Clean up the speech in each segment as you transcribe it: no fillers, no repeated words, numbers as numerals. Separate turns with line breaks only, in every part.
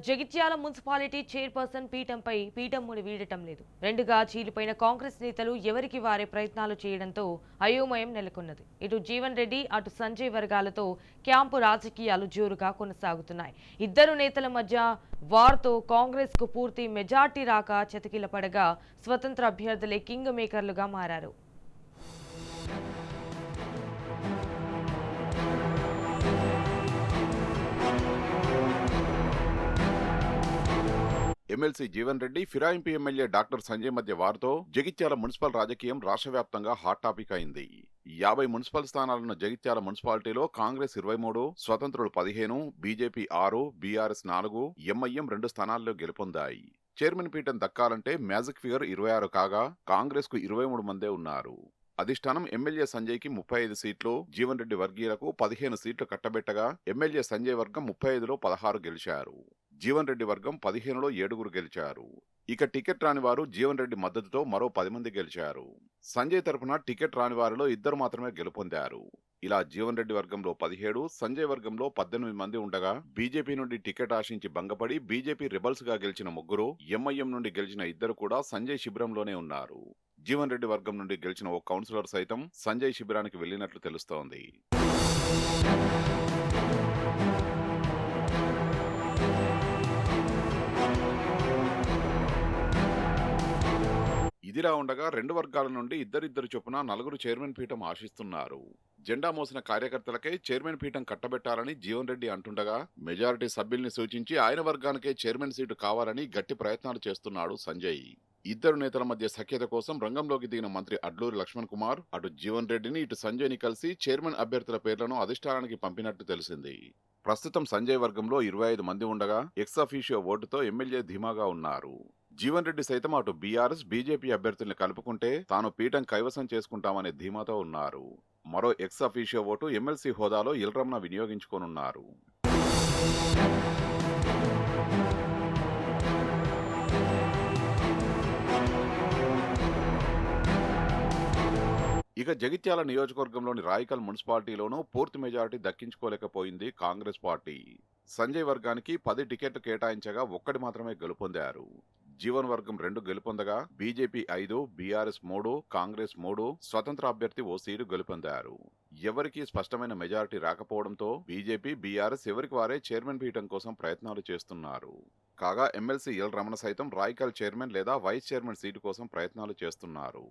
Jagtial municipality chairperson పీఠంముని వీడటం లేదు. రెండుగా చీలిపోయిన కాంగ్రెస్ నేతలు ఎవరికి వారే ప్రయత్నాలు చేయడంతో అయోమయం నెలకొన్నది. ఇటు జీవన్ రెడ్డి అటు సంజయ్ వర్గాలతో క్యాంపు రాజకీయాలు జోరుగా కొనసాగుతున్నాయి. ఇద్దరు నేతల మధ్య వార్తో కాంగ్రెస్ కు పూర్తి మెజార్టీ రాక చతికిలపడగా స్వతంత్ర అభ్యర్థులే కింగ్ మేకర్లుగా మారారు.
ఎమ్మెల్సీ జీవన్ రెడ్డి, ఫిరాయింపు ఎమ్మెల్యే డాక్టర్ సంజయ్ మధ్య వారితో జగిత్యాల మున్సిపల్ రాజకీయం రాష్ట్ర వ్యాప్తంగా హాట్ టాపిక్ అయింది. 50 మున్సిపల్ స్థానాలను జగిత్యాల మున్సిపాలిటీలో కాంగ్రెస్ 23, స్వతంత్రులు 15, బీజేపీ 6, బీఆర్ఎస్ 4, ఎంఐఎం 2 స్థానాల్లో గెలుపొందాయి. చైర్మన్ పీఠం దక్కాలంటే మ్యాజిక్ ఫిగర్ 26 కాగా కాంగ్రెస్ కు 23 మందే ఉన్నారు. అధిష్టానం ఎమ్మెల్యే సంజయ్ కి 35 సీట్లు, జీవన్ రెడ్డి వర్గీయులకు 15 సీట్లు కట్టబెట్టగా ఎమ్మెల్యే సంజయ్ వర్గం 35లో 16 గెలిచారు. జీవన్ రెడ్డి వర్గం 15లో 7 గెలిచారు. ఇక టికెట్ రాని వారు జీవన్ రెడ్డి మద్దతుతో మరో 10 మంది గెలిచారు. సంజయ్ తరపున టికెట్ రాని వారిలో 2 మాత్రమే గెలుపొందారు. ఇలా జీవన్ రెడ్డి వర్గంలో 17, సంజయ్ వర్గంలో 18 మంది ఉండగా బీజేపీ నుండి టికెట్ ఆశించి భంగపడి బీజేపీ రిబల్స్ గా గెలిచిన 3, ఎంఐఎం నుండి గెలిచిన 2 కూడా సంజయ్ శిబిరంలోనే ఉన్నారు. జీవన్ రెడ్డి వర్గం నుండి గెలిచిన ఓ కౌన్సిలర్ సైతం సంజయ్ శిబిరానికి వెళ్లినట్లు తెలుస్తోంది. ఇదిలా ఉండగా 2 వర్గాల నుండి ఇద్దరిద్దరు చొప్పున 4 చైర్మన్ పీఠం ఆశిస్తున్నారు. జెండా మోసిన కార్యకర్తలకే చైర్మన్ పీఠం కట్టబెట్టాలని జీవన్ రెడ్డి అంటుండగా మెజారిటీ సభ్యుల్ని సూచించి ఆయన వర్గానికే చైర్మన్ సీటు కావాలని గట్టి ప్రయత్నాలు చేస్తున్నాడు సంజయ్. ఇద్దరు నేతల మధ్య సఖ్యత కోసం రంగంలోకి దిగిన మంత్రి అడ్లూరి లక్ష్మణ్ కుమార్ అటు జీవన్ రెడ్డిని ఇటు సంజయ్ని కలిసి చైర్మన్ అభ్యర్థుల పేర్లను అధిష్టానానికి పంపినట్టు తెలిసింది. ప్రస్తుతం సంజయ్ వర్గంలో 25 మంది ఉండగా ఎక్స్ అఫీషియో ఓటుతో ఎమ్మెల్యే ధీమాగా ఉన్నారు. జీవన్ రెడ్డి సైతం అటు బీఆర్ఎస్, బీజేపీ అభ్యర్థుల్ని కలుపుకుంటే తాను పీఠం కైవసం చేసుకుంటామనే ధీమాతో ఉన్నారు. మరో ఎక్స్ అఫీషియో ఓటు ఎమ్మెల్సీ హోదాలో ఇల్రమ్న వినియోగించుకోనున్నారు. ఇక జగిత్యాల నియోజకవర్గంలోని రాయికల్ మున్సిపాలిటీలోనూ పూర్తి మెజారిటీ దక్కించుకోలేకపోయింది కాంగ్రెస్ పార్టీ. సంజయ్ వర్గానికి 10 టికెట్లు కేటాయించగా 1 మాత్రమే గెలుపొందారు. జీవన్ వర్గం 2 గెలుపొందగా బీజేపీ 5, బీఆర్ఎస్ 3, కాంగ్రెస్ 3, స్వతంత్ర అభ్యర్థి ఓ సీటు గెలుపొందారు. ఎవరికీ స్పష్టమైన మెజారిటీ రాకపోవడంతో బీజేపీ, బీఆర్ఎస్ ఎవరికి వారే చైర్మన్ పీఠం కోసం ప్రయత్నాలు చేస్తున్నారు. కాగా ఎమ్మెల్సీ ఎల్ రమణ సైతం రాయికల్ చైర్మన్ లేదా వైస్ చైర్మన్ సీటు కోసం ప్రయత్నాలు చేస్తున్నారు.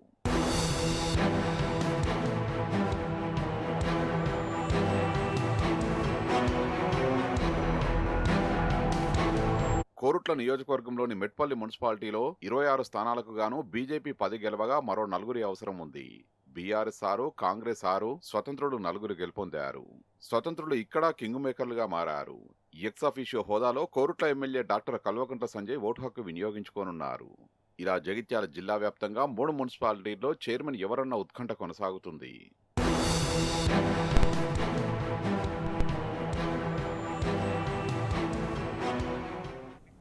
కోరుట్ల నియోజకవర్గంలోని మెట్పల్లి మున్సిపాలిటీలో 26 స్థానాలకు గాను బీజేపీ 10 గెలవగా మరో 4 అవసరం ఉంది. బీఆర్ఎస్ 6, కాంగ్రెస్ 6, స్వతంత్రులు 4 గెలుపొందారు. స్వతంత్రులు ఇక్కడ కింగ్ మేకర్లుగా మారారు. ఎక్స్ అఫీషియో హోదాలో Korutla MLA doctor Kalvakuntla Sanjay vote హక్కు వినియోగించుకోనున్నారు. ఇలా జగిత్యాల జిల్లా వ్యాప్తంగా 3 మున్సిపాలిటీల్లో చైర్మన్ ఎవరన్న ఉత్కంఠ కొనసాగుతుంది.